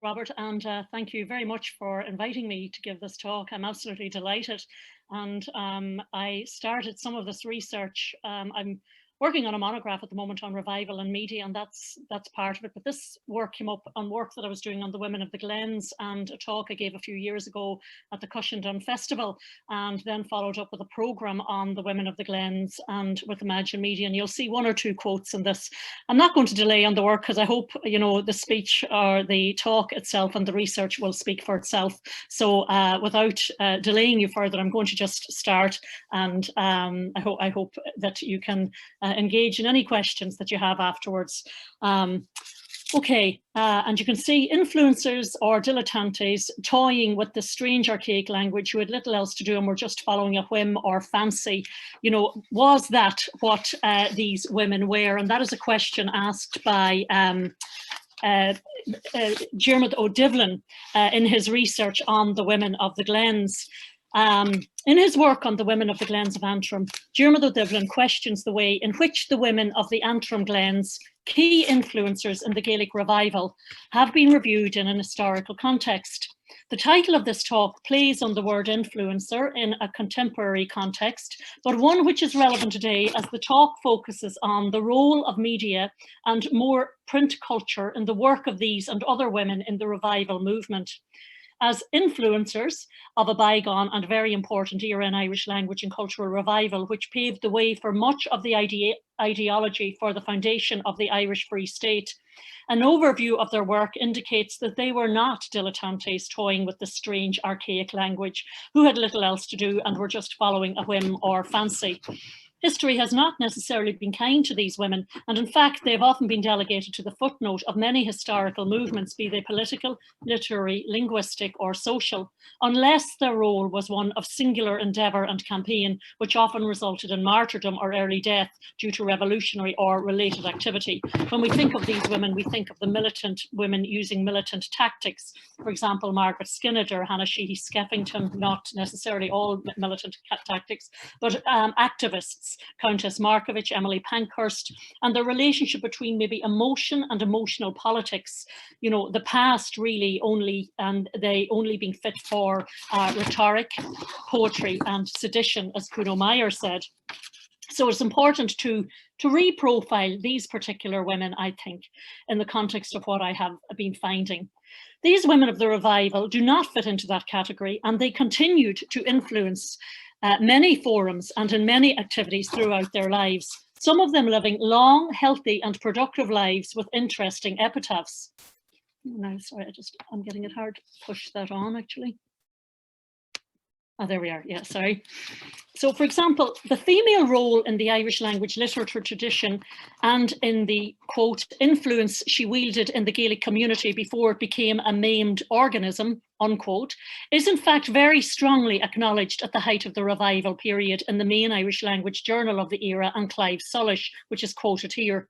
Robert, and thank you very much for inviting me to give this talk. I'm absolutely delighted. And I started some of this research. I'm working on a monograph at the moment on revival and media, and that's part of it. But this work came up on work that I was doing on the women of the Glens and a talk I gave a few years ago at the Cushendun Festival, and then followed up with a programme on the women of the Glens and with Imagine Media. And you'll see one or two quotes in this. I'm not going to delay on the work because I hope, you know, the speech or the talk itself and the research will speak for itself. So without delaying you further, I'm going to just start, and I hope that you can engage in any questions that you have afterwards. Okay, and you can see influencers or dilettantes toying with the strange archaic language who had little else to do and were just following a whim or fancy. You know, was that what these women were? And that is a question asked by Diarmuid O'Divlin in his research on the women of the Glens. In his work on the women of the Glens of Antrim, Diarmuid O'Divlin questions the way in which the women of the Antrim Glens, key influencers in the Gaelic revival, have been reviewed in an historical context. The title of this talk plays on the word influencer in a contemporary context, but one which is relevant today as the talk focuses on the role of media and more print culture in the work of these and other women in the revival movement. As influencers of a bygone and very important era in Irish language and cultural revival, which paved the way for much of the ideology for the foundation of the Irish Free State. An overview of their work indicates that they were not dilettantes toying with the strange archaic language, who had little else to do and were just following a whim or fancy. History has not necessarily been kind to these women, and in fact, they've often been delegated to the footnote of many historical movements, be they political, literary, linguistic, or social, unless their role was one of singular endeavour and campaign, which often resulted in martyrdom or early death due to revolutionary or related activity. When we think of these women, we think of the militant women using militant tactics. For example, Margaret Skinner, Hannah Sheehy Skeffington, not necessarily all militant tactics, but activists. Countess Markovich, Emily Pankhurst, and the relationship between maybe emotion and emotional politics, you know, the past really only, and they only being fit for rhetoric, poetry, and sedition, as Kuno Meyer said. So it's important to re-profile these particular women, I think, in the context of what I have been finding. These women of the revival do not fit into that category, and they continued to influence many forums and in many activities throughout their lives, some of them living long, healthy and productive lives with interesting epitaphs. No, sorry, I'm getting it hard to push that on actually. Oh, there we are, yeah, sorry. So for example, the female role in the Irish language literature tradition and in the, quote, influence she wielded in the Gaelic community before it became a maimed organism, unquote, is in fact very strongly acknowledged at the height of the revival period in the main Irish language journal of the era and Clive Sullish, which is quoted here.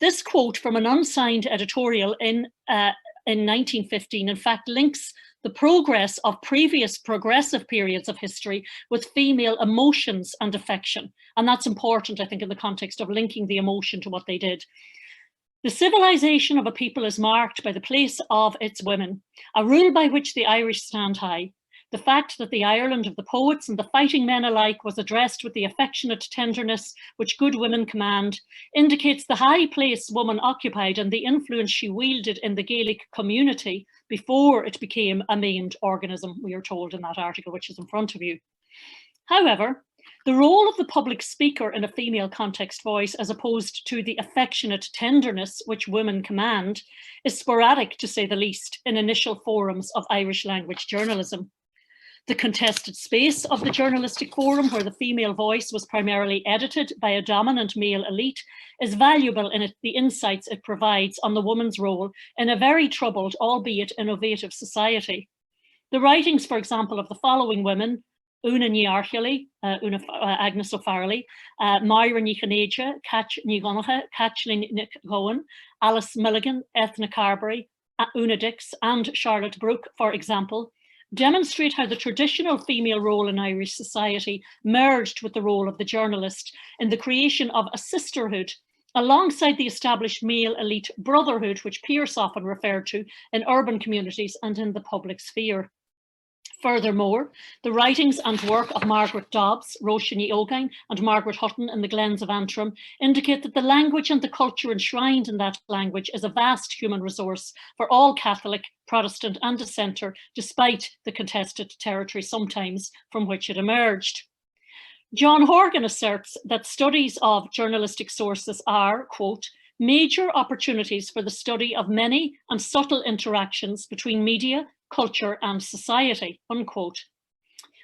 This quote from an unsigned editorial in 1915, in fact, links the progress of previous progressive periods of history with female emotions and affection. And that's important, I think, in the context of linking the emotion to what they did. The civilization of a people is marked by the place of its women, a rule by which the Irish stand high. The fact that the Ireland of the poets and the fighting men alike was addressed with the affectionate tenderness which good women command indicates the high place woman occupied and the influence she wielded in the Gaelic community before it became a maimed organism, we are told in that article, which is in front of you. However, the role of the public speaker in a female context voice, as opposed to the affectionate tenderness which women command, is sporadic, to say the least, in initial forums of Irish language journalism. The contested space of the journalistic forum, where the female voice was primarily edited by a dominant male elite, is valuable in the insights it provides on the woman's role in a very troubled, albeit innovative society. The writings, for example, of the following women, Una Niarchili, Agnes of Farley, Myra Nichaneja, Catch Nigonacha, Catchlin Nicohen, Alice Milligan, Ethna Carberry, Una Dix, and Charlotte Brooke, for example, demonstrate how the traditional female role in Irish society merged with the role of the journalist in the creation of a sisterhood alongside the established male elite brotherhood, which Pearce often referred to in urban communities and in the public sphere. Furthermore, the writings and work of Margaret Dobbs, Róisín Ní Ógáin, and Margaret Hutton in the Glens of Antrim indicate that the language and the culture enshrined in that language is a vast human resource for all Catholic, Protestant, and dissenter, despite the contested territory sometimes from which it emerged. John Horgan asserts that studies of journalistic sources are, quote, major opportunities for the study of many and subtle interactions between media, culture and society, unquote.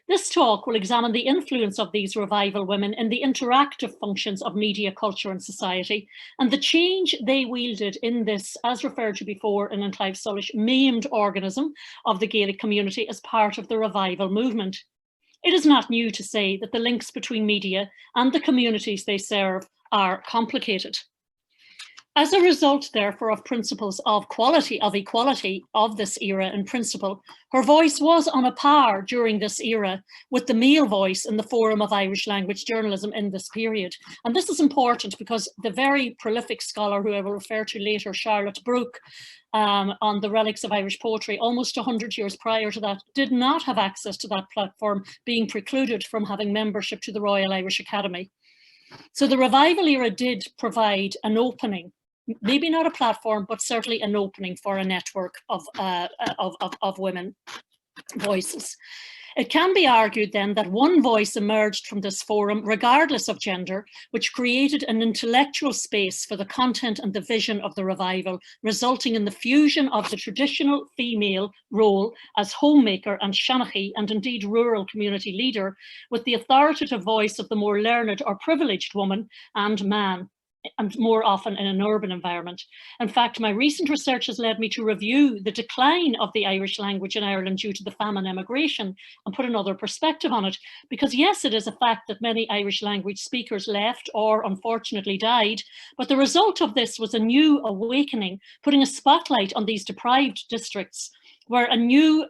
This talk will examine the influence of these revival women in the interactive functions of media, culture and society, and the change they wielded in this, as referred to before in tSolair, maimed organism of the Gaelic community as part of the revival movement. It is not new to say that the links between media and the communities they serve are complicated. As a result, therefore, of principles of equality of this era in principle, her voice was on a par during this era with the male voice in the forum of Irish language journalism in this period. And this is important because the very prolific scholar who I will refer to later, Charlotte Brooke, on the relics of Irish poetry, almost 100 years prior to that, did not have access to that platform, being precluded from having membership to the Royal Irish Academy. So the revival era did provide an opening, maybe not a platform, but certainly an opening for a network of women voices. It can be argued then that one voice emerged from this forum, regardless of gender, which created an intellectual space for the content and the vision of the revival, resulting in the fusion of the traditional female role as homemaker and shanachi, and indeed rural community leader, with the authoritative voice of the more learned or privileged woman and man, and more often in an urban environment. In fact, my recent research has led me to review the decline of the Irish language in Ireland due to the famine emigration and put another perspective on it. Because yes, it is a fact that many Irish language speakers left or unfortunately died, but the result of this was a new awakening, putting a spotlight on these deprived districts where a new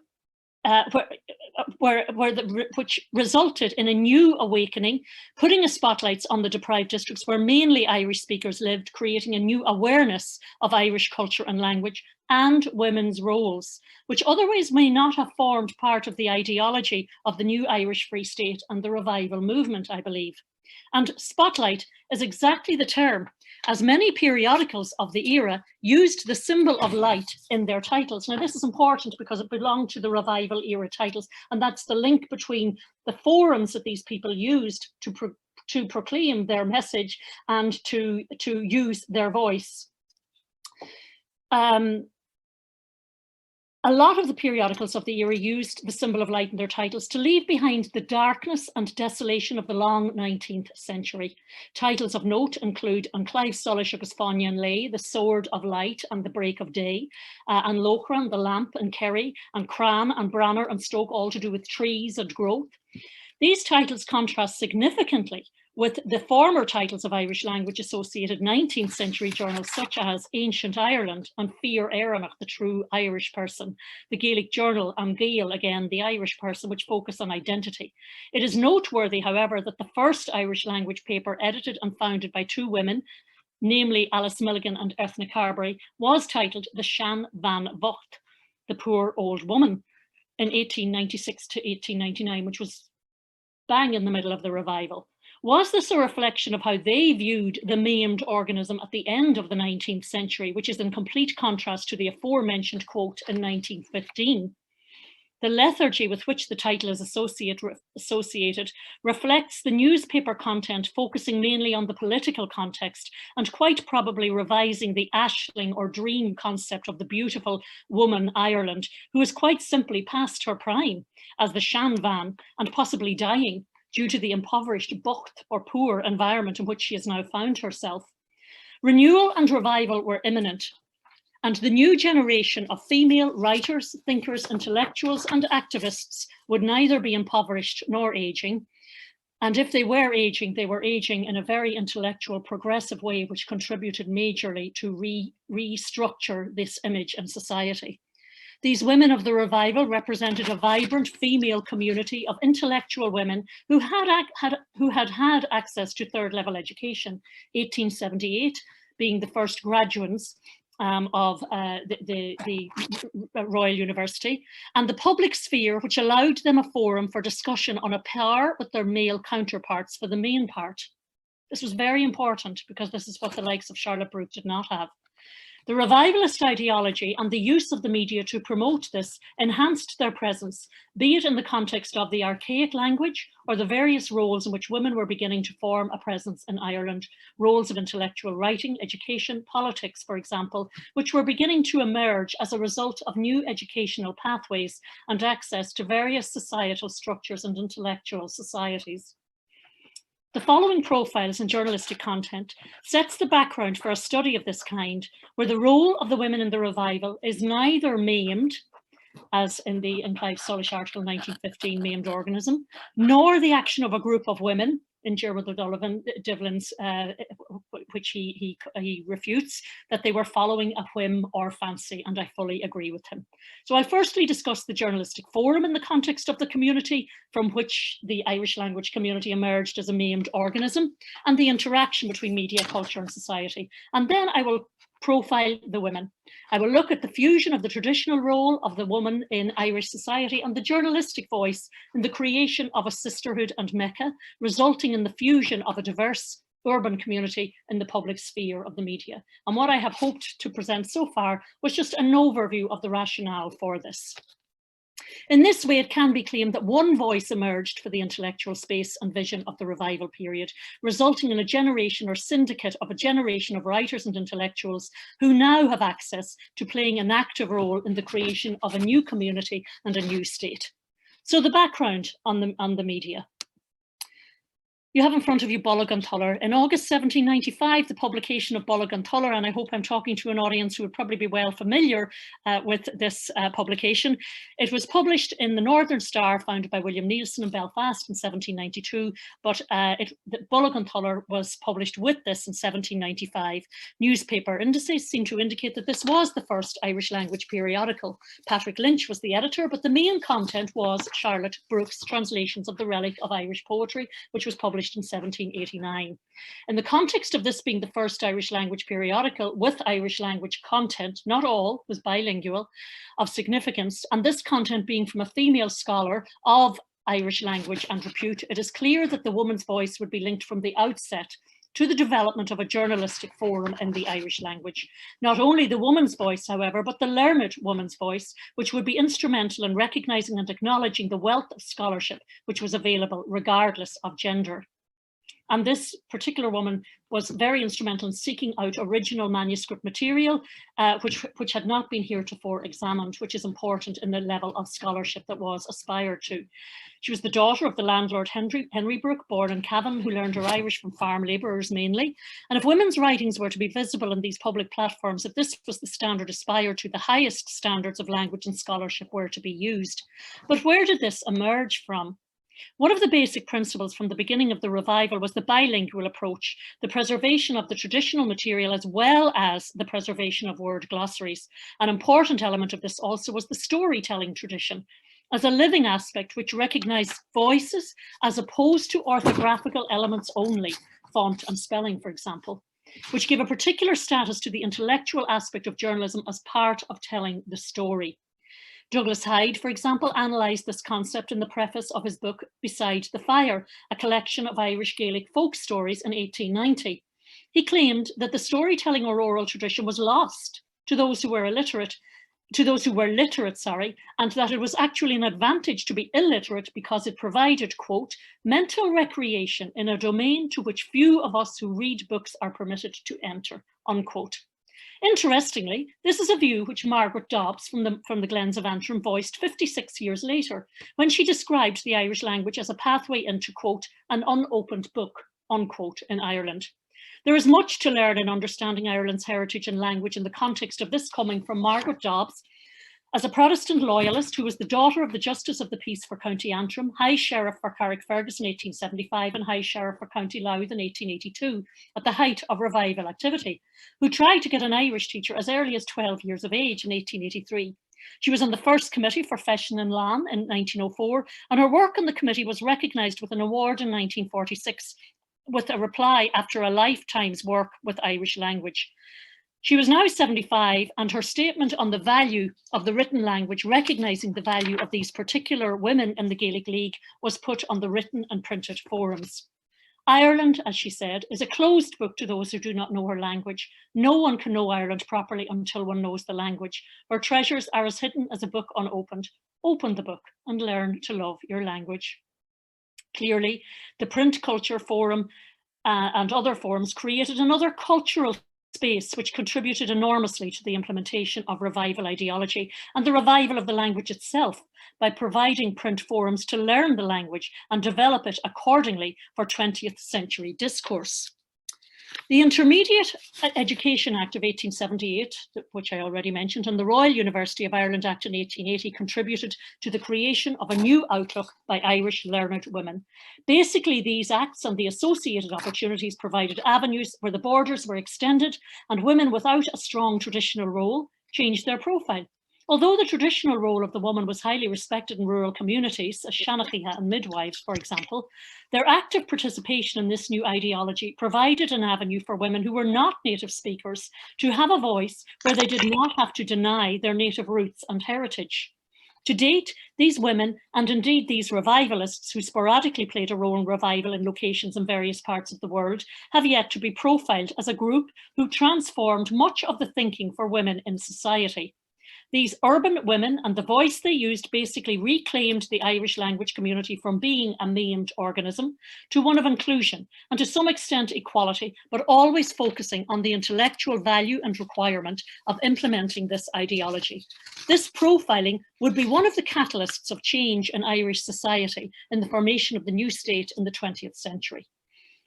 which resulted in a new awakening, putting a spotlight on the deprived districts where mainly Irish speakers lived, creating a new awareness of Irish culture and language and women's roles, which otherwise may not have formed part of the ideology of the new Irish Free State and the revival movement, I believe. And spotlight is exactly the term, as many periodicals of the era used the symbol of light in their titles. Now, this is important because it belonged to the revival era titles, and that's the link between the forums that these people used to proclaim their message and to use their voice. A lot of the periodicals of the era used the symbol of light in their titles to leave behind the darkness and desolation of the long 19th century. Titles of note include An Claibh Solis agus Fáinne Lay, The Sword of Light and the Break of Day, An Lochran, The Lamp and Kerry, and Cran and Branner and Stoke, all to do with trees and growth. These titles contrast significantly with the former titles of Irish language associated 19th century journals such as Ancient Ireland and Fíor Éireannach, the true Irish person, the Gaelic journal An Gael, again the Irish person, which focus on identity. It is noteworthy, however, that the first Irish language paper edited and founded by two women, namely Alice Milligan and Ethna Carberry, was titled The Shan Van Vocht, the Poor Old Woman, in 1896 to 1899, which was bang in the middle of the revival. Was this a reflection of how they viewed the maimed organism at the end of the 19th century, which is in complete contrast to the aforementioned quote in 1915? The lethargy with which the title is associated reflects the newspaper content focusing mainly on the political context and quite probably revising the ashling or dream concept of the beautiful woman Ireland, who is quite simply past her prime as the Shan Van and possibly dying due to the impoverished Vocht or poor environment in which she has now found herself. Renewal and revival were imminent, and the new generation of female writers, thinkers, intellectuals, and activists would neither be impoverished nor aging. And if they were aging in a very intellectual, progressive way, which contributed majorly to restructure this image in society. These women of the revival represented a vibrant female community of intellectual women who had access to third level education, 1878, being the first graduates of the Royal University, and the public sphere, which allowed them a forum for discussion on a par with their male counterparts for the main part. This was very important because this is what the likes of Charlotte Brooke did not have. The revivalist ideology and the use of the media to promote this enhanced their presence, be it in the context of the archaic language or the various roles in which women were beginning to form a presence in Ireland, roles of intellectual writing, education, politics, for example, which were beginning to emerge as a result of new educational pathways and access to various societal structures and intellectual societies. The following profiles and journalistic content sets the background for a study of this kind, where the role of the women in the revival is neither maimed, as in the implied Solish article 1915 maimed organism, nor the action of a group of women, in Diarmuid O'Divlin's, which he refutes, that they were following a whim or fancy, and I fully agree with him. So I'll firstly discuss the journalistic forum in the context of the community from which the Irish language community emerged as a maimed organism, and the interaction between media, culture and society. And then I will profile the women. I will look at the fusion of the traditional role of the woman in Irish society and the journalistic voice in the creation of a sisterhood and Mecca, resulting in the fusion of a diverse urban community in the public sphere of the media. And what I have hoped to present so far was just an overview of the rationale for this. In this way, it can be claimed that one voice emerged for the intellectual space and vision of the revival period, resulting in a generation or syndicate of a generation of writers and intellectuals who now have access to playing an active role in the creation of a new community and a new state. So the background on the media. You have in front of you Bolg an tSolair. In August 1795, the publication of Bolg an tSolair, and I hope I'm talking to an audience who would probably be well familiar with this publication. It was published in the Northern Star, founded by William Neilson in Belfast in 1792, but the Bolg an tSolair was published with this in 1795. Newspaper indices seem to indicate that this was the first Irish language periodical. Patrick Lynch was the editor, but the main content was Charlotte Brooke's translations of the Relic of Irish Poetry, which was published in 1789. In the context of this being the first Irish language periodical with Irish language content, not all was bilingual, of significance, and this content being from a female scholar of Irish language and repute, it is clear that the woman's voice would be linked from the outset to the development of a journalistic forum in the Irish language. Not only the woman's voice, however, but the learned woman's voice, which would be instrumental in recognising and acknowledging the wealth of scholarship which was available regardless of gender. And this particular woman was very instrumental in seeking out original manuscript material, which had not been heretofore examined, which is important in the level of scholarship that was aspired to. She was the daughter of the landlord Henry Brooke, born in Cavan, who learned her Irish from farm labourers mainly. And if women's writings were to be visible in these public platforms, if this was the standard aspired to, the highest standards of language and scholarship were to be used. But where did this emerge from? One of the basic principles from the beginning of the revival was the bilingual approach, the preservation of the traditional material as well as the preservation of word glossaries. An important element of this also was the storytelling tradition, as a living aspect which recognised voices as opposed to orthographical elements only, font and spelling, for example, which give a particular status to the intellectual aspect of journalism as part of telling the story. Douglas Hyde, for example, analysed this concept in the preface of his book Beside the Fire, a collection of Irish Gaelic folk stories in 1890. He claimed that the storytelling or oral tradition was lost to those who were literate, and that it was actually an advantage to be illiterate because it provided, quote, mental recreation in a domain to which few of us who read books are permitted to enter, unquote. Interestingly, this is a view which Margaret Dobbs from the Glens of Antrim voiced 56 years later, when she described the Irish language as a pathway into, quote, an unopened book, unquote, in Ireland. There is much to learn in understanding Ireland's heritage and language in the context of this coming from Margaret Dobbs, as a Protestant loyalist who was the daughter of the Justice of the Peace for County Antrim, High Sheriff for Carrickfergus in 1875 and High Sheriff for County Louth in 1882, at the height of revival activity, who tried to get an Irish teacher as early as 12 years of age in 1883. She was on the first committee for Feshin and Lan in 1904, and her work on the committee was recognised with an award in 1946 with a reply after a lifetime's work with Irish language. She was now 75, and her statement on the value of the written language, recognising the value of these particular women in the Gaelic League, was put on the written and printed forums. Ireland, as she said, is a closed book to those who do not know her language. No one can know Ireland properly until one knows the language. Her treasures are as hidden as a book unopened. Open the book and learn to love your language. Clearly, the Print Culture Forum and other forums created another cultural space which contributed enormously to the implementation of revival ideology and the revival of the language itself by providing print forums to learn the language and develop it accordingly for 20th century discourse. The Intermediate Education Act of 1878, which I already mentioned, and the Royal University of Ireland Act in 1880 contributed to the creation of a new outlook by Irish learned women. Basically, these acts and the associated opportunities provided avenues where the borders were extended and women without a strong traditional role changed their profile. Although the traditional role of the woman was highly respected in rural communities, as shanachitha and midwives, for example, their active participation in this new ideology provided an avenue for women who were not native speakers to have a voice where they did not have to deny their native roots and heritage. To date, these women, and indeed these revivalists who sporadically played a role in revival in locations in various parts of the world, have yet to be profiled as a group who transformed much of the thinking for women in society. These urban women and the voice they used basically reclaimed the Irish language community from being a maimed organism to one of inclusion and to some extent equality, but always focusing on the intellectual value and requirement of implementing this ideology. This profiling would be one of the catalysts of change in Irish society in the formation of the new state in the 20th century.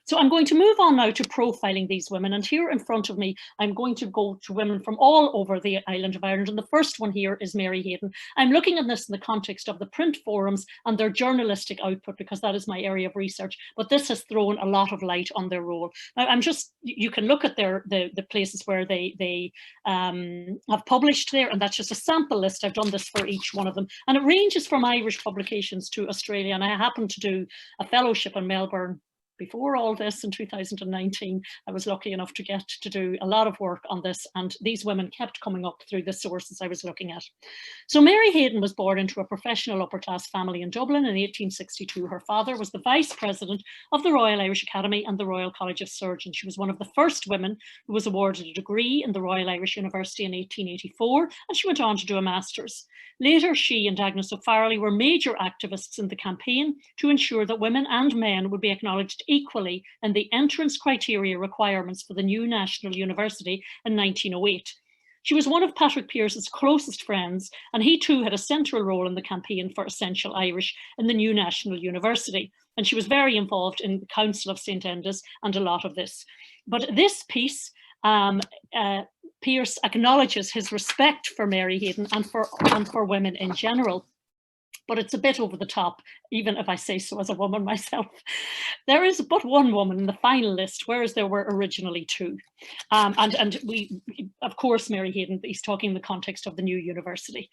So I'm going to move on now to profiling these women. And here in front of me, I'm going to go to women from all over the island of Ireland. And the first one here is Mary Hayden. I'm looking at this in the context of the print forums and their journalistic output, because that is my area of research. But this has thrown a lot of light on their role. Now, you can look at the places where they have published there, and that's just a sample list. I've done this for each one of them. And it ranges from Irish publications to Australia. And I happened to do a fellowship in Melbourne before all this in 2019. I was lucky enough to get to do a lot of work on this, and these women kept coming up through the sources I was looking at. So Mary Hayden was born into a professional upper class family in Dublin in 1862. Her father was the vice president of the Royal Irish Academy and the Royal College of Surgeons. She was one of the first women who was awarded a degree in the Royal Irish University in 1884, and she went on to do a master's. Later, she and Agnes of Farley were major activists in the campaign to ensure that women and men would be acknowledged equally in the entrance criteria requirements for the new National University in 1908. She was one of Patrick Pearse's closest friends, and he too had a central role in the campaign for Essential Irish in the new National University. And she was very involved in the Council of St. Enda's and a lot of this. But this piece, Pearse acknowledges his respect for Mary Hayden and for women in general. But it's a bit over the top, even if I say so as a woman myself. There is but one woman in the final list, whereas there were originally two. And we, of course, Mary Hayden, he's talking in the context of the new university.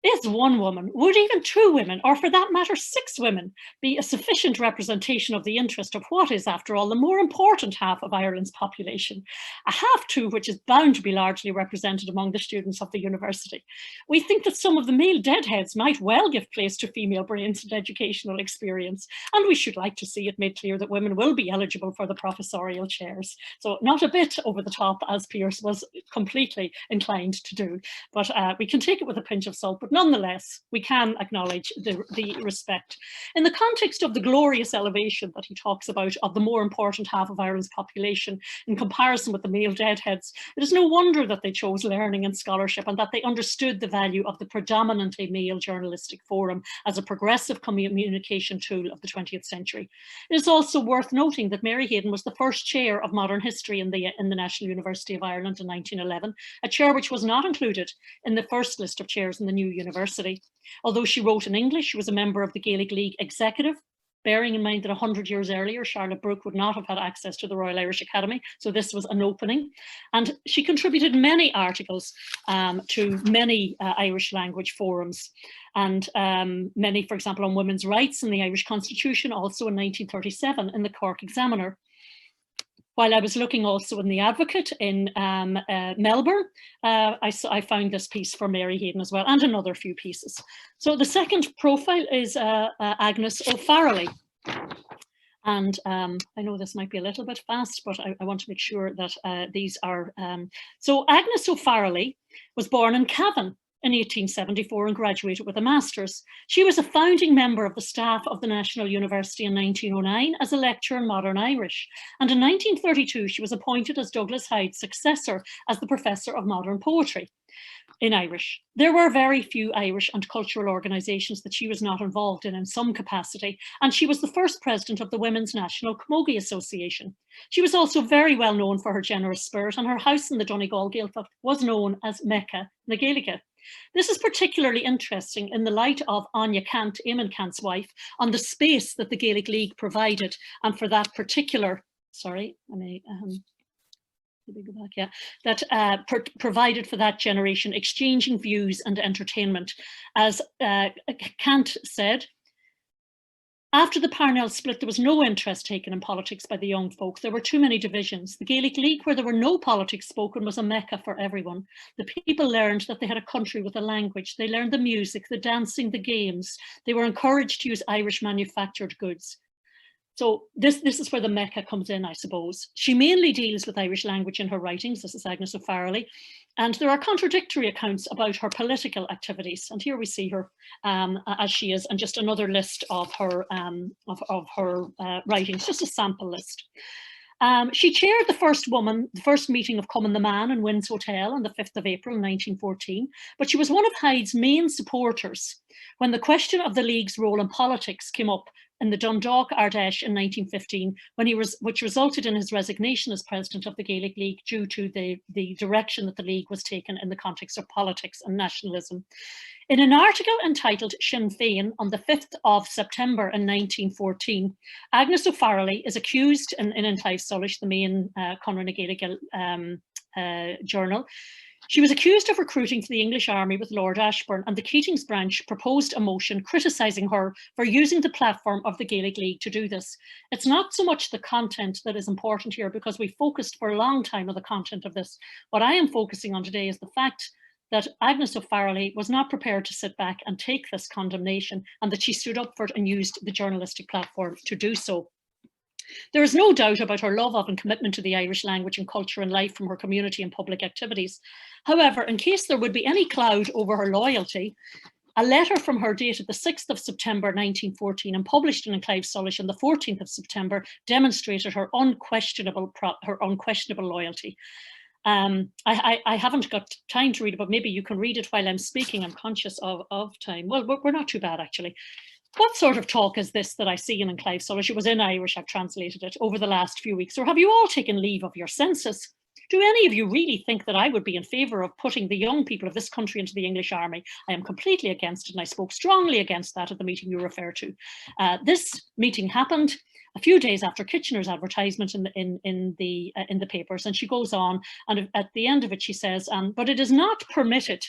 Is one woman, would even two women, or for that matter, 6 women, be a sufficient representation of the interest of what is, after all, the more important half of Ireland's population? A half too, which is bound to be largely represented among the students of the university. We think that some of the male deadheads might well give place to female brains and educational experience, and we should like to see it made clear that women will be eligible for the professorial chairs. So not a bit over the top, as Pearse was completely inclined to do, but we can take it with a pinch of salt. But nonetheless, we can acknowledge the respect. In the context of the glorious elevation that he talks about of the more important half of Ireland's population in comparison with the male deadheads, it is no wonder that they chose learning and scholarship and that they understood the value of the predominantly male journalistic forum as a progressive communication tool of the 20th century. It is also worth noting that Mary Hayden was the first chair of modern history in the National University of Ireland in 1911, a chair which was not included in the first list of chairs in the new university. Although she wrote in English, she was a member of the Gaelic League executive, bearing in mind that 100 years earlier, Charlotte Brooke would not have had access to the Royal Irish Academy, so this was an opening. And she contributed many articles to many Irish language forums, and many, for example, on women's rights in the Irish Constitution, also in 1937 in the Cork Examiner. While I was looking also in the Advocate in Melbourne, I found this piece for Mary Hayden as well, and another few pieces. So the second profile is Agnes of Farley. And I know this might be a little bit fast, but I want to make sure that these are... So Agnes of Farley was born in Cavan in 1874 and graduated with a master's. She was a founding member of the staff of the National University in 1909 as a lecturer in modern Irish. And in 1932, she was appointed as Douglas Hyde's successor as the Professor of Modern Poetry in Irish. There were very few Irish and cultural organisations that she was not involved in some capacity, and she was the first president of the Women's National Camogie Association. She was also very well known for her generous spirit, and her house in the Donegal Gaeltacht was known as Mecca na Gaeilge. This is particularly interesting in the light of Anya Kant, Eamon Kant's wife, on the space that the Gaelic League provided, and for that particular, provided for that generation, exchanging views and entertainment. As Kant said, after the Parnell split, there was no interest taken in politics by the young folk. There were too many divisions. The Gaelic League, where there were no politics spoken, was a mecca for everyone. The people learned that they had a country with a language. They learned the music, the dancing, the games. They were encouraged to use Irish manufactured goods. So this is where the Mecca comes in, I suppose. She mainly deals with Irish language in her writings. This is Agnes of Farley. And there are contradictory accounts about her political activities. And here we see her as she is, and just another list of her writings, just a sample list. She chaired the first meeting of Come the Man in Wynn's Hotel on the 5th of April 1914, but she was one of Hyde's main supporters when the question of the League's role in politics came up in the Dundalk Ardèche in 1915, which resulted in his resignation as president of the Gaelic League due to the direction that the League was taken in the context of politics and nationalism. In an article entitled Sinn Féin on the 5th of September in 1914, Agnes of Farley is accused in tSolair, the main Conradh na Gaeilge journal. She was accused of recruiting to the English army with Lord Ashburn, and the Keatings branch proposed a motion criticising her for using the platform of the Gaelic League to do this. It's not so much the content that is important here, because we focused for a long time on the content of this. What I am focusing on today is the fact that Agnes of Farley was not prepared to sit back and take this condemnation, and that she stood up for it and used the journalistic platform to do so. There is no doubt about her love of and commitment to the Irish language and culture and life from her community and public activities. However, in case there would be any cloud over her loyalty, a letter from her dated the 6th of September 1914 and published in tSolair on the 14th of September demonstrated her unquestionable loyalty. I haven't got time to read it, but maybe you can read it while I'm speaking. I'm conscious of time. Well, we're not too bad, actually. What sort of talk is this that I see in tSolair? It was in Irish, I've translated it, over the last few weeks. Or have you all taken leave of your senses? Do any of you really think that I would be in favour of putting the young people of this country into the English army? I am completely against it, and I spoke strongly against that at the meeting you refer to. This meeting happened a few days after Kitchener's advertisement in the papers, and she goes on, and at the end of it she says, but it is not permitted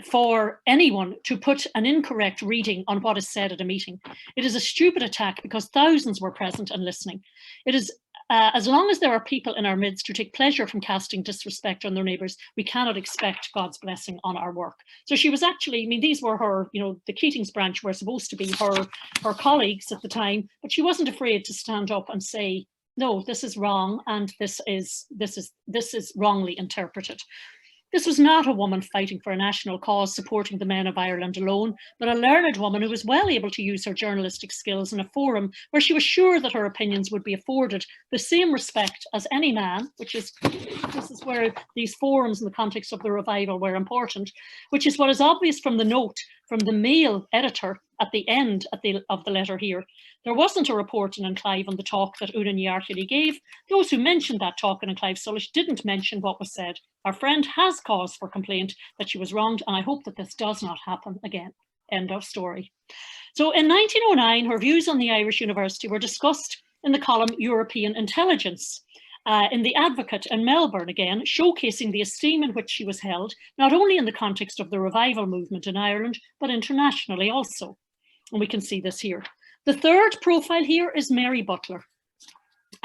for anyone to put an incorrect reading on what is said at a meeting. It is a stupid attack because thousands were present and listening. It is as long as there are people in our midst who take pleasure from casting disrespect on their neighbours, we cannot expect God's blessing on our work. So she was actually, I mean, these were her, the Keatings branch were supposed to be her colleagues at the time, but she wasn't afraid to stand up and say, no, this is wrong, and this is wrongly interpreted. This was not a woman fighting for a national cause, supporting the men of Ireland alone, but a learned woman who was well able to use her journalistic skills in a forum where she was sure that her opinions would be afforded the same respect as any man, this is where these forums in the context of the revival were important, which is what is obvious from the note from the male editor at the end of the letter here. There wasn't a report in Enclave on the talk that Una Niarchili gave. Those who mentioned that talk in tSolair didn't mention what was said. Our friend has cause for complaint that she was wronged, and I hope that this does not happen again. End of story. So in 1909, her views on the Irish University were discussed in the column European Intelligence in the Advocate in Melbourne again, showcasing the esteem in which she was held, not only in the context of the revival movement in Ireland, but internationally also. And we can see this here. The third profile here is Mary Butler.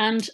And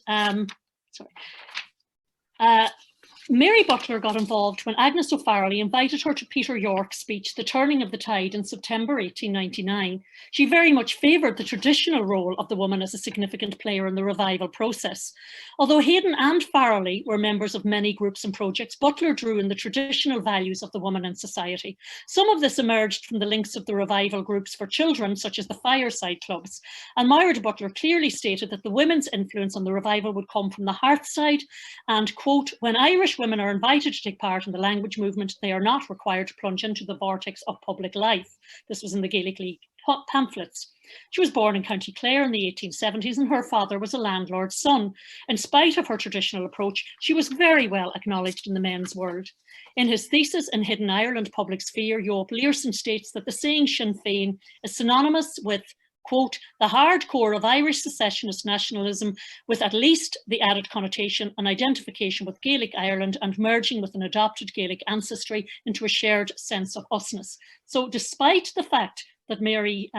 Mary Butler got involved when Agnes of Farley invited her to Peter York's speech, The Turning of the Tide, in September 1899. She very much favoured the traditional role of the woman as a significant player in the revival process. Although Hayden and Farley were members of many groups and projects, Butler drew in the traditional values of the woman in society. Some of this emerged from the links of the revival groups for children, such as the Fireside Clubs. And Myra de Butler clearly stated that the women's influence on the revival would come from the hearthside and, quote, when Irish women are invited to take part in the language movement, they are not required to plunge into the vortex of public life. This was in the Gaelic League pamphlets. She was born in County Clare in the 1870s, and her father was a landlord's son. In spite of her traditional approach, she was very well acknowledged in the men's world. In his thesis in Hidden Ireland Public Sphere, Joop Learson states that the saying Sinn Féin is synonymous with, quote, the hardcore of Irish secessionist nationalism, with at least the added connotation and identification with Gaelic Ireland and merging with an adopted Gaelic ancestry into a shared sense of usness. So despite the fact that Mary,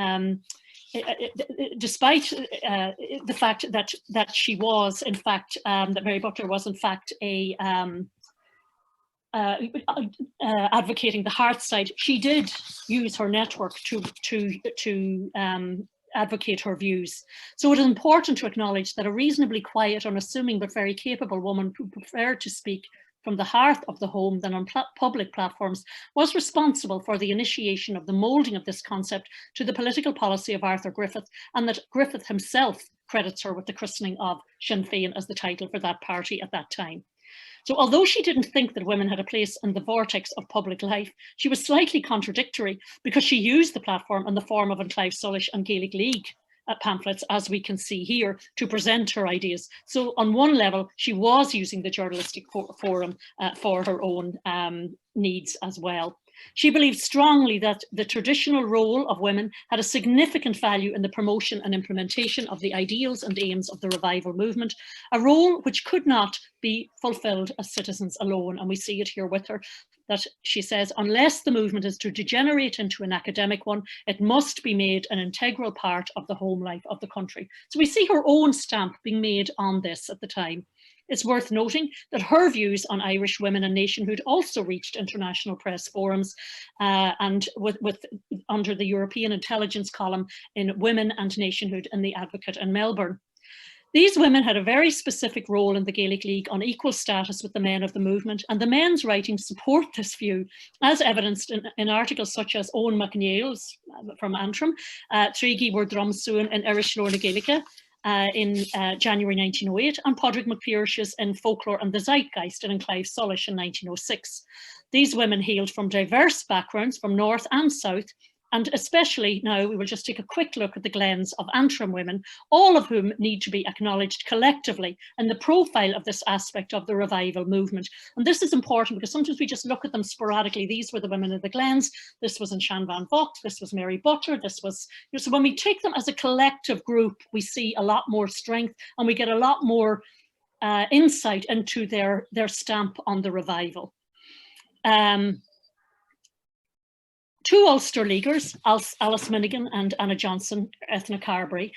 despite the fact that she was, in fact, that Mary Butler was, in fact, a advocating the hearthside, she did use her network to advocate her views. So it is important to acknowledge that a reasonably quiet, unassuming but very capable woman who preferred to speak from the hearth of the home than on public platforms was responsible for the initiation of the moulding of this concept to the political policy of Arthur Griffith, and that Griffith himself credits her with the christening of Sinn Féin as the title for that party at that time. So although she didn't think that women had a place in the vortex of public life, she was slightly contradictory because she used the platform in the form of Untittled Chapter and Gaelic League pamphlets, as we can see here, to present her ideas. So on one level, she was using the journalistic forum for her own needs as well. She believed strongly that the traditional role of women had a significant value in the promotion and implementation of the ideals and aims of the revival movement, a role which could not be fulfilled as citizens alone. And we see it here with her, that she says, unless the movement is to degenerate into an academic one, it must be made an integral part of the home life of the country. So we see her own stamp being made on this at the time. It's worth noting that her views on Irish women and nationhood also reached international press forums and under the European intelligence column in Women and Nationhood in The Advocate in Melbourne. These women had a very specific role in the Gaelic League on equal status with the men of the movement, and the men's writings support this view, as evidenced in articles such as Owen MacNeill's from Antrim, Trígi Wor Drumsuin in Irish Lorna Gaelica, in January 1908, and Padraig McPeirse's in Folklore and the Zeitgeist in Clive Sullish in 1906. These women hailed from diverse backgrounds, from north and south, and especially now we will just take a quick look at the Glens of Antrim women, all of whom need to be acknowledged collectively in the profile of this aspect of the revival movement. And this is important because sometimes we just look at them sporadically. These were the women of the Glens, this was in Shan Van Vocht, this was Mary Butler, this was, so when we take them as a collective group, we see a lot more strength and we get a lot more insight into their stamp on the revival. Two Ulster Leaguers, Alice Milligan and Anna Johnson, ethnic Carbery,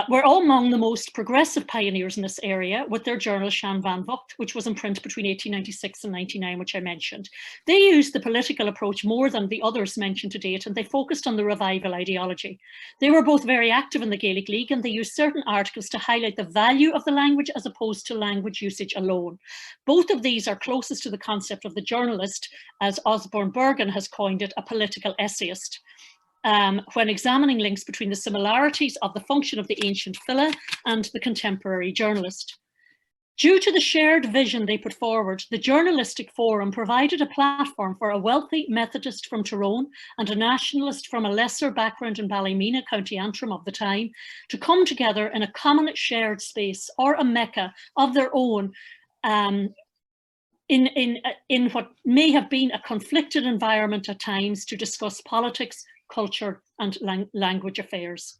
were all among the most progressive pioneers in this area with their journal Shan Van Vocht, which was in print between 1896 and 99, which I mentioned. They used the political approach more than the others mentioned to date, and they focused on the revival ideology. They were both very active in the Gaelic League, and they used certain articles to highlight the value of the language as opposed to language usage alone. Both of these are closest to the concept of the journalist, as Osborne Bergen has coined it, a political essayist, when examining links between the similarities of the function of the ancient filla and the contemporary journalist. Due to the shared vision they put forward, the journalistic forum provided a platform for a wealthy Methodist from Tyrone and a nationalist from a lesser background in Ballymena, County Antrim of the time, to come together in a common shared space or a mecca of their own in what may have been a conflicted environment at times to discuss politics, culture, and language affairs.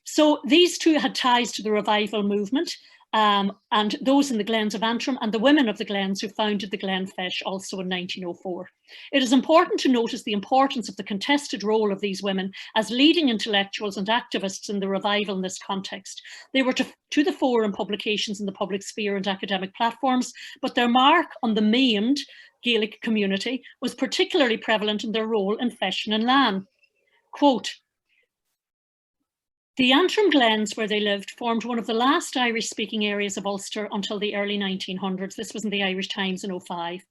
So these two had ties to the revival movement, and those in the Glens of Antrim and the women of the Glens who founded the Glen Feis also in 1904. It is important to notice the importance of the contested role of these women as leading intellectuals and activists in the revival in this context. They were to the fore in publications in the public sphere and academic platforms, but their mark on the maimed Gaelic community was particularly prevalent in their role in Feshin and Lan. Quote, "The Antrim Glens where they lived formed one of the last Irish-speaking areas of Ulster until the early 1900s. This was in the Irish Times in 2005.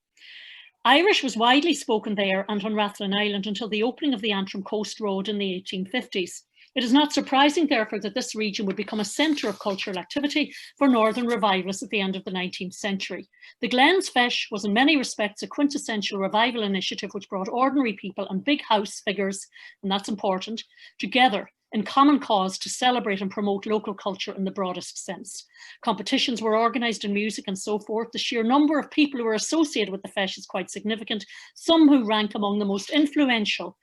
Irish was widely spoken there and on Rathlin Island until the opening of the Antrim Coast Road in the 1850s. It is not surprising, therefore, that this region would become a centre of cultural activity for Northern revivalists at the end of the 19th century. The Glens Feis was in many respects a quintessential revival initiative which brought ordinary people and big house figures, and that's important, together in common cause to celebrate and promote local culture in the broadest sense. Competitions were organised in music and so forth. The sheer number of people who were associated with the Feis is quite significant, some who rank among the most influential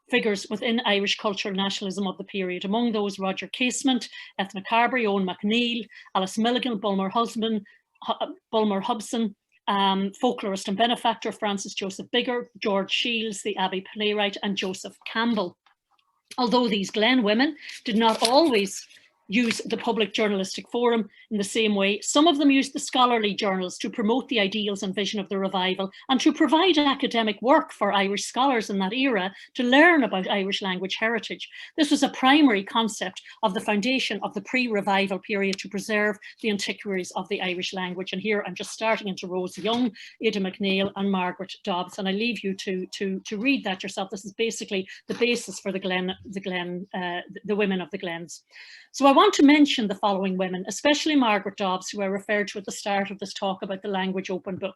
figures within Irish cultural nationalism of the period. Among those, Roger Casement, Ethna Carberry, Owen MacNeill, Alice Milligan, Bulmer Hobson, folklorist and benefactor Francis Joseph Bigger, George Shields, the Abbey playwright, and Joseph Campbell. Although these Glen women did not always use the public journalistic forum in the same way, some of them used the scholarly journals to promote the ideals and vision of the revival and to provide academic work for Irish scholars in that era to learn about Irish language heritage. This was a primary concept of the foundation of the pre-revival period to preserve the antiquaries of the Irish language. And here I'm just starting into Rose Young, Ada McNeill and Margaret Dobbs, and I leave you to read that yourself. This is basically the basis for the women of the Glens. So I want to mention the following women, especially Margaret Dobbs, who I referred to at the start of this talk about the Language Open Book,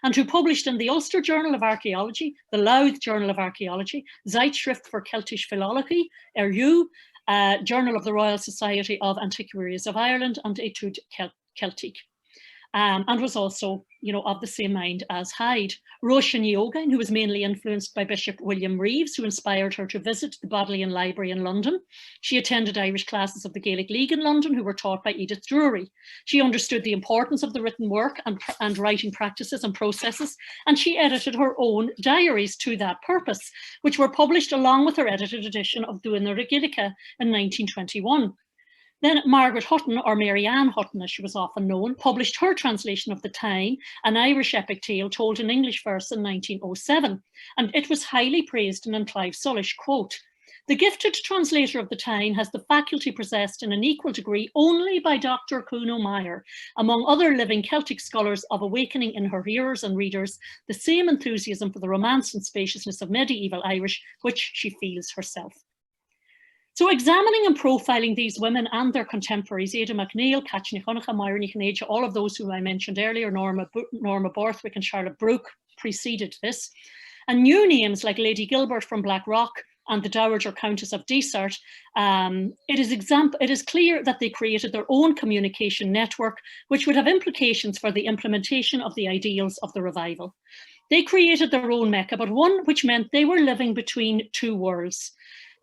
and who published in the Ulster Journal of Archaeology, the Louth Journal of Archaeology, Zeitschrift for Keltisch Philology, RU, Journal of the Royal Society of Antiquaries of Ireland, and Etude Celtique. And was also, of the same mind as Hyde. Roisin Uí Chollatáin, who was mainly influenced by Bishop William Reeves, who inspired her to visit the Bodleian Library in London. She attended Irish classes of the Gaelic League in London, who were taught by Edith Drury. She understood the importance of the written work and writing practices and processes, and she edited her own diaries to that purpose, which were published along with her edited edition of Duine Gaelica in 1921. Then Margaret Hutton, or Mary Ann Hutton as she was often known, published her translation of the Tyne, an Irish epic tale told in English verse in 1907, and it was highly praised in Clive Sullish, quote, "The gifted translator of the Tyne has the faculty possessed in an equal degree only by Dr. Kuno Meyer, among other living Celtic scholars, of awakening in her hearers and readers the same enthusiasm for the romance and spaciousness of medieval Irish, which she feels herself." So examining and profiling these women and their contemporaries, Ada McNeill, Catchni Chunacha, Myra Nichaneja, all of those who I mentioned earlier, Norma Borthwick and Charlotte Brooke preceded this. And new names like Lady Gilbert from Blackrock and the Dowager Countess of Dysart, it is clear that they created their own communication network, which would have implications for the implementation of the ideals of the revival. They created their own Mecca, but one which meant they were living between two worlds.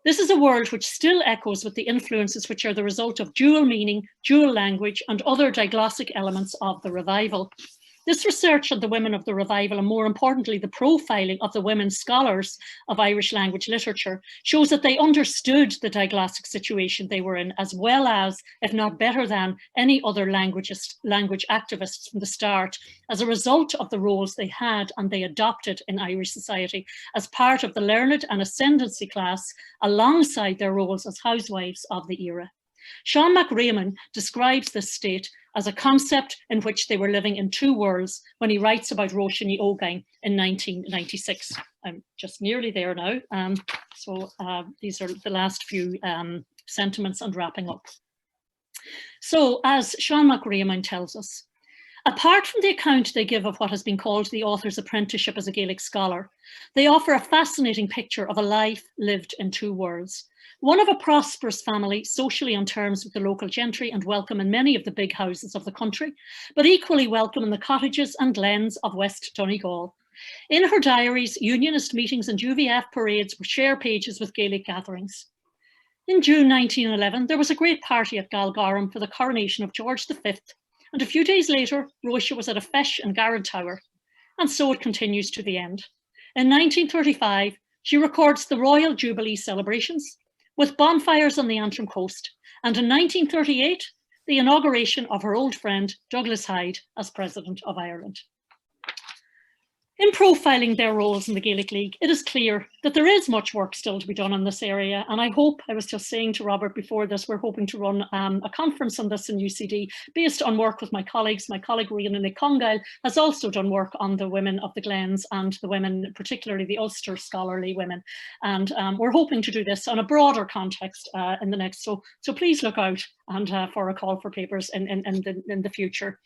This is a world which still echoes with the influences which are the result of dual meaning, dual language, and other diglossic elements of the revival. This research on the women of the revival, and more importantly, the profiling of the women scholars of Irish language literature, shows that they understood the diglossic situation they were in, as well as, if not better than, any other language activists from the start, as a result of the roles they had and they adopted in Irish society as part of the learned and ascendancy class, alongside their roles as housewives of the era. Sean McRaman describes this state as a concept in which they were living in two worlds when he writes about Roisin Uí Chollatáin in 1996. I'm just nearly there now. These are the last few sentiments and wrapping up. So as Sean McRaman tells us, apart from the account they give of what has been called the author's apprenticeship as a Gaelic scholar, they offer a fascinating picture of a life lived in two worlds. One of a prosperous family, socially on terms with the local gentry and welcome in many of the big houses of the country, but equally welcome in the cottages and glens of West Donegal. In her diaries, unionist meetings and UVF parades were share pages with Gaelic gatherings. In June 1911, there was a great party at Galgarum for the coronation of George V, And a few days later, Róisín was at a feis in Garrod Tower, and so it continues to the end. In 1935, she records the Royal Jubilee celebrations with bonfires on the Antrim coast, and in 1938, the inauguration of her old friend Douglas Hyde as President of Ireland. In profiling their roles in the Gaelic League, it is clear that there is much work still to be done in this area. And I was just saying to Robert before this, we're hoping to run a conference on this in UCD based on work with my colleagues. My colleague Rhiannon Congail has also done work on the women of the Glens and the women, particularly the Ulster scholarly women. And we're hoping to do this on a broader context in the next. So please look out and for a call for papers in the future.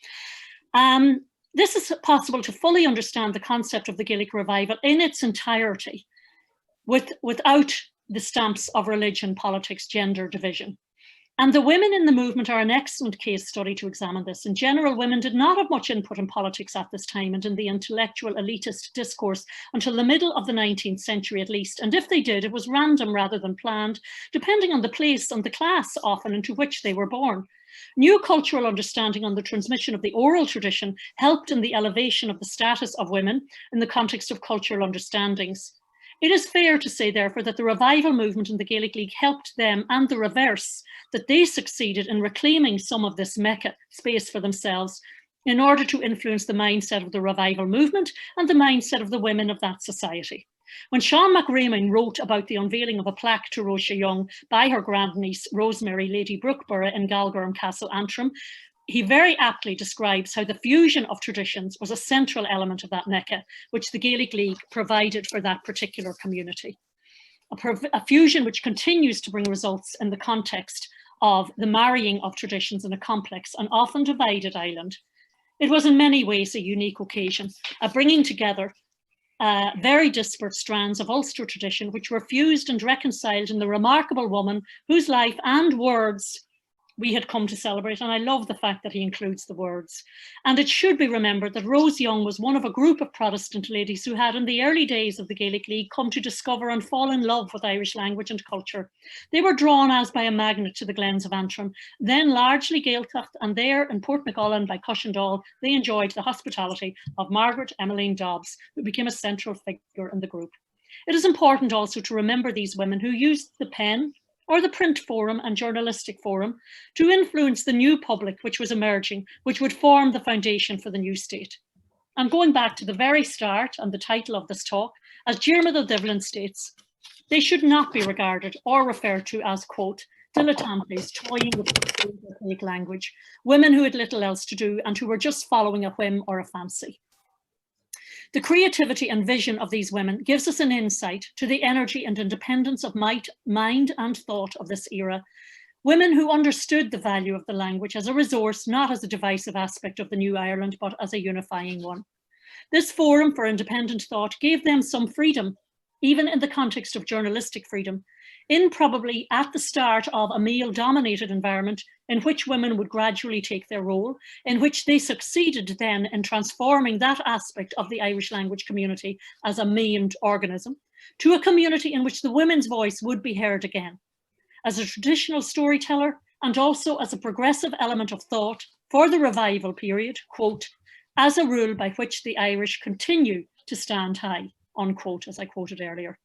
This is possible to fully understand the concept of the Gaelic revival in its entirety without the stamps of religion, politics, gender division. And the women in the movement are an excellent case study to examine this. In general, women did not have much input in politics at this time and in the intellectual elitist discourse until the middle of the 19th century at least. And if they did, it was random rather than planned, depending on the place and the class often into which they were born. New cultural understanding on the transmission of the oral tradition helped in the elevation of the status of women in the context of cultural understandings. It is fair to say, therefore, that the revival movement in the Gaelic League helped them, and the reverse, that they succeeded in reclaiming some of this Mecca space for themselves in order to influence the mindset of the revival movement and the mindset of the women of that society. When Sean McRaymond wrote about the unveiling of a plaque to Róisín Young by her grandniece, Rosemary Lady Brookborough in Galgorm Castle, Antrim, he very aptly describes how the fusion of traditions was a central element of that Mecca, which the Gaelic League provided for that particular community. A fusion which continues to bring results in the context of the marrying of traditions in a complex and often divided island. It was in many ways a unique occasion, a bringing together very disparate strands of Ulster tradition, which were fused and reconciled in the remarkable woman whose life and words we had come to celebrate. And I love the fact that he includes the words. And it should be remembered that Rose Young was one of a group of Protestant ladies who had in the early days of the Gaelic League come to discover and fall in love with Irish language and culture. They were drawn as by a magnet to the Glens of Antrim, then largely Gaeltacht, and there in Portmagullen by Cushendall, they enjoyed the hospitality of Margaret Emmeline Dobbs, who became a central figure in the group. It is important also to remember these women who used the pen or the print forum and journalistic forum to influence the new public which was emerging, which would form the foundation for the new state. And going back to the very start and the title of this talk, as Diarmuid O'Divlin states, they should not be regarded or referred to as, quote, dilettantes toying with the Gaelic language, women who had little else to do and who were just following a whim or a fancy. The creativity and vision of these women gives us an insight to the energy and independence of mind and thought of this era. Women who understood the value of the language as a resource, not as a divisive aspect of the new Ireland, but as a unifying one. This forum for independent thought gave them some freedom, even in the context of journalistic freedom, in probably at the start of a male-dominated environment in which women would gradually take their role, in which they succeeded then in transforming that aspect of the Irish language community as a maimed organism to a community in which the women's voice would be heard again, as a traditional storyteller and also as a progressive element of thought for the revival period, quote, as a rule by which the Irish continue to stand high, unquote, as I quoted earlier.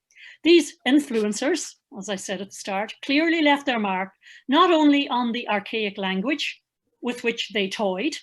These influencers, as I said at the start, clearly left their mark not only on the archaic language with which they toyed,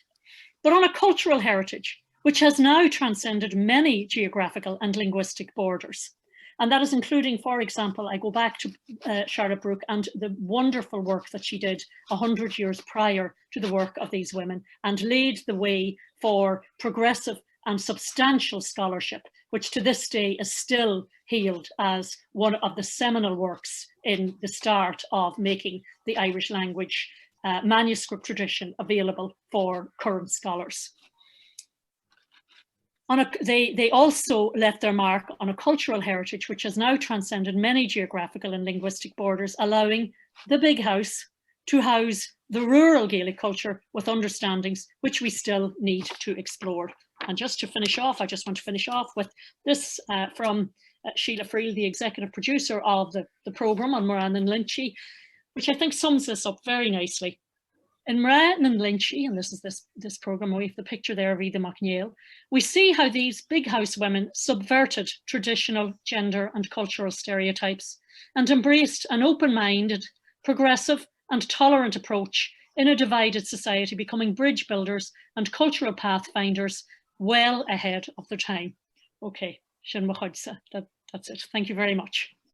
but on a cultural heritage which has now transcended many geographical and linguistic borders. And that is including, for example, I go back to Charlotte Brooke and the wonderful work that she did 100 years prior to the work of these women and laid the way for progressive and substantial scholarship, which to this day is still hailed as one of the seminal works in the start of making the Irish language manuscript tradition available for current scholars. They also left their mark on a cultural heritage which has now transcended many geographical and linguistic borders, allowing the big house to house the rural Gaelic culture with understandings which we still need to explore. And just to finish off, I just want to finish off with this from Sheila Friel, the executive producer of the programme on Moran and Lynchy, which I think sums this up very nicely. In Mra and Lynchy, and this is this programme, we have the picture there of Ida MacNeil, we see how these big house women subverted traditional gender and cultural stereotypes and embraced an open-minded, progressive and tolerant approach in a divided society, becoming bridge builders and cultural pathfinders well ahead of their time. Okay, Sin Machadsa, that's it. Thank you very much.